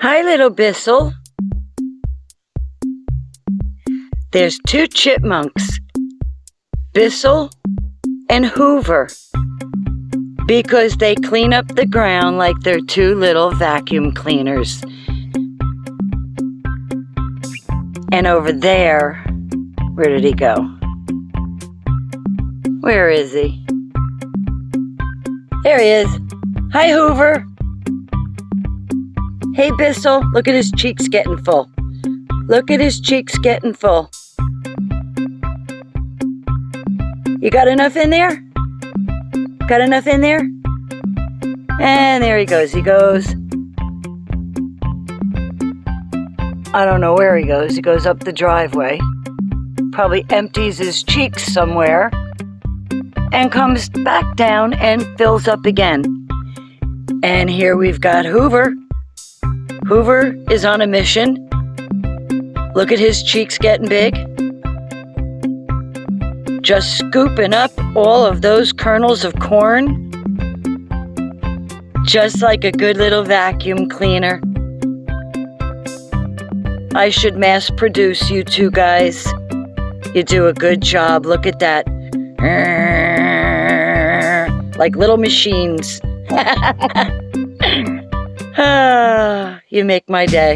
Hi, little Bissell. There's two chipmunks, Bissell and Hoover, because they clean up the ground like they're two little vacuum cleaners. And over there, where did he go? Where is he? There he is. Hi, Hoover. Hey, Bissell, look at his cheeks getting full. Look at his cheeks getting full. You got enough in there? Got enough in there? And there he goes. He goes. I don't know where he goes. He goes up the driveway. Probably empties his cheeks somewhere. And comes back down and fills up again. And here we've got Hoover. Hoover is on a mission. Look at his cheeks getting big. Just scooping up all of those kernels of corn. Just like a good little vacuum cleaner. I should mass produce you two guys. You do a good job. Look at that. Like little machines. You make my day.